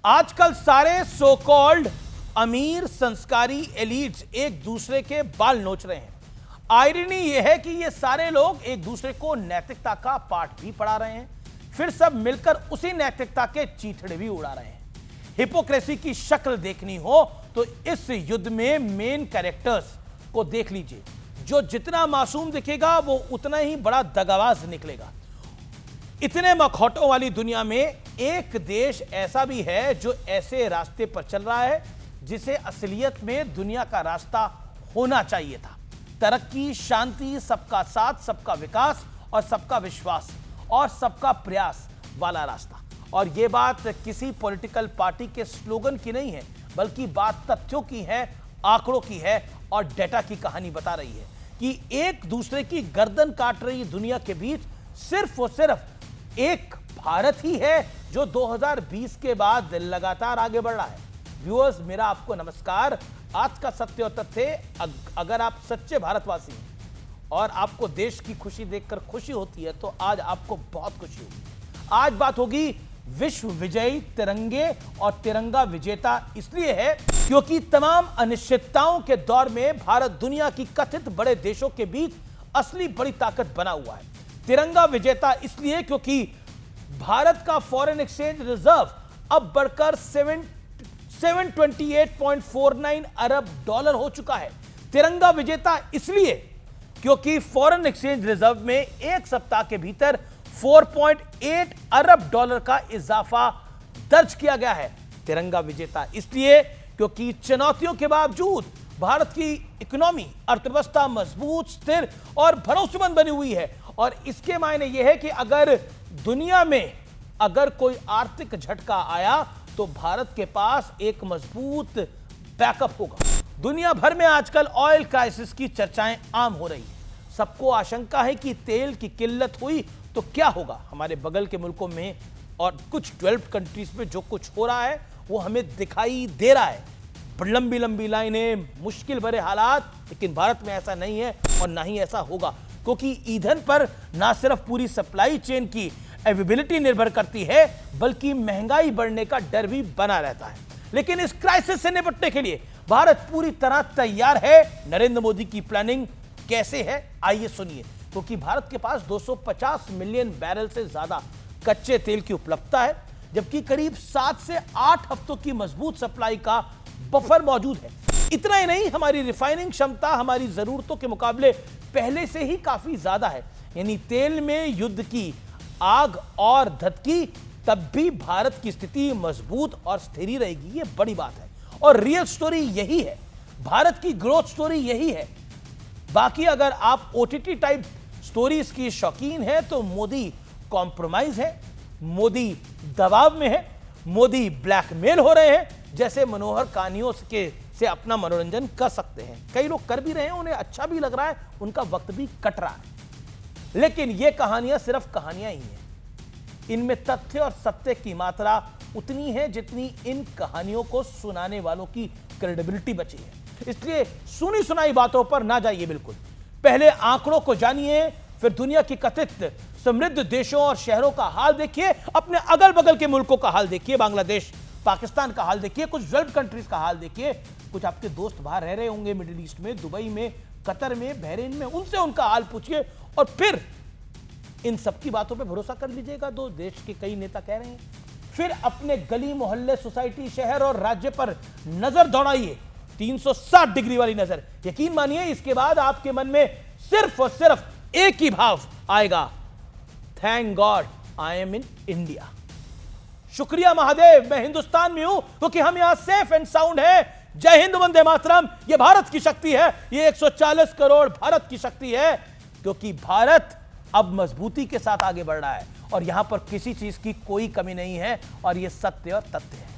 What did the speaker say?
आजकल सारे so called अमीर संस्कारी एलिट्स एक दूसरे के बाल नोच रहे हैं। आयरनी यह है कि ये सारे लोग एक दूसरे को नैतिकता का पाठ भी पढ़ा रहे हैं, फिर सब मिलकर उसी नैतिकता के चीथड़े भी उड़ा रहे हैं। हिपोक्रेसी की शक्ल देखनी हो तो इस युद्ध में मेन कैरेक्टर्स को देख लीजिए। जो जितना मासूम दिखेगा वो उतना ही बड़ा दगाबाज निकलेगा। इतने मखौटों वाली दुनिया में एक देश ऐसा भी है जो ऐसे रास्ते पर चल रहा है जिसे असलियत में दुनिया का रास्ता होना चाहिए था। तरक्की, शांति, सबका साथ, सबका विकास और सबका विश्वास और सबका प्रयास वाला रास्ता। और यह बात किसी पॉलिटिकल पार्टी के स्लोगन की नहीं है, बल्कि बात तथ्यों की है, आंकड़ों की है और डेटा की कहानी बता रही है कि एक दूसरे की गर्दन काट रही दुनिया के बीच सिर्फ और सिर्फ एक भारत ही है जो 2020 के बाद लगातार आगे बढ़ रहा है। व्यूअर्स, मेरा आपको नमस्कार। आज का सत्य और तथ्य, अगर आप सच्चे भारतवासी हैं और आपको देश की खुशी देखकर खुशी होती है तो आज आपको बहुत खुशी होगी। आज बात होगी विश्व विजयी तिरंगे, और तिरंगा विजेता इसलिए है क्योंकि तमाम अनिश्चितताओं के दौर में भारत दुनिया की कथित बड़े देशों के बीच असली बड़ी ताकत बना हुआ है। तिरंगा विजेता इसलिए क्योंकि भारत का फॉरेन एक्सचेंज रिजर्व अब बढ़कर 728.49 अरब डॉलर हो चुका है। तिरंगा विजेता इसलिए क्योंकि फॉरेन एक्सचेंज रिजर्व में एक सप्ताह के भीतर 4.8 अरब डॉलर का इजाफा दर्ज किया गया है। तिरंगा विजेता इसलिए क्योंकि चुनौतियों के बावजूद भारत की इकोनॉमी, अर्थव्यवस्था मजबूत, स्थिर और भरोसेमंद बनी हुई है। और इसके मायने यह है कि अगर दुनिया में अगर कोई आर्थिक झटका आया तो भारत के पास एक मजबूत बैकअप होगा। दुनिया भर में आजकल ऑयल क्राइसिस की चर्चाएं आम हो रही है। सबको आशंका है कि तेल की किल्लत हुई तो क्या होगा। हमारे बगल के मुल्कों में और कुछ 12 कंट्रीज में जो कुछ हो रहा है वो हमें दिखाई दे रहा है। लंबी लंबी लाइनें, मुश्किल भरे हालात, लेकिन भारत में ऐसा नहीं है और ना ही ऐसा होगा, क्योंकि ईंधन पर ना सिर्फ पूरी सप्लाई चेन की अवेलेबिलिटी निर्भर करती है, बल्कि महंगाई बढ़ने का डर भी बना रहता है। लेकिन इस क्राइसिस से निपटने के लिए भारत पूरी तरह तैयार है। नरेंद्र मोदी की प्लानिंग कैसे है, आइए सुनिए। क्योंकि भारत के पास 250 मिलियन बैरल से ज्यादा कच्चे तेल की उपलब्धता है, जबकि करीब 7 से 8 हफ्तों की मजबूत सप्लाई का बफर मौजूद है। इतना ही नहीं, हमारी रिफाइनिंग क्षमता हमारी जरूरतों के मुकाबले पहले से ही काफी ज्यादा है। यानी तेल में युद्ध की आग और धधकी, तब भी भारत की स्थिति मजबूत और स्थिर ही रहेगी। ये बड़ी बात है और रियल स्टोरी यही है। भारत की ग्रोथ स्टोरी यही है। बाकी अगर आप ओटीटी टाइप स्टोरीज की शौकीन है तो मोदी कॉम्प्रोमाइज है, मोदी दबाव में है, मोदी ब्लैकमेल हो रहे हैं जैसे मनोहर कहानियों से अपना मनोरंजन कर सकते हैं। कई लोग कर भी रहे हैं, उन्हें अच्छा भी लग रहा है, उनका वक्त भी कट रहा है। लेकिन ये कहानियां सिर्फ कहानियां ही हैं। इनमें तथ्य और सत्य की मात्रा उतनी है जितनी इन कहानियों को सुनाने वालों की क्रेडिबिलिटी बची है। इसलिए सुनी सुनाई बातों पर ना जाइए बिल्कुल। पहले आंकड़ों को जानिए, फिर दुनिया की कथित समृद्ध देशों और शहरों का हाल देखिए, अपने अगल बगल के मुल्कों का हाल देखिए, बांग्लादेश, पाकिस्तान का हाल देखिए, कुछ 12 कंट्रीज का हाल देखिए। कुछ आपके दोस्त बाहर रह रहे होंगे, मिडिल ईस्ट में, दुबई में, कतर में, बहरीन में, उनसे उनका हाल पूछिए और फिर इन सबकी बातों पे भरोसा कर लीजिएगा। दो देश के कई नेता कह रहे हैं। फिर अपने गली मोहल्ले, सोसाइटी, शहर और राज्य पर नजर दौड़ाइए, 360 डिग्री वाली नजर। यकीन मानिए इसके बाद आपके मन में सिर्फ और सिर्फ एक ही भाव आएगा, thank God I am in India. शुक्रिया महादेव, मैं हिंदुस्तान में हूं क्योंकि हम यहां सेफ एंड साउंड है। जय हिंद, वंदे मातरम। यह भारत की शक्ति है, यह 140 करोड़ भारत की शक्ति है, क्योंकि भारत अब मजबूती के साथ आगे बढ़ रहा है और यहां पर किसी चीज की कोई कमी नहीं है। और यह सत्य और तथ्य है।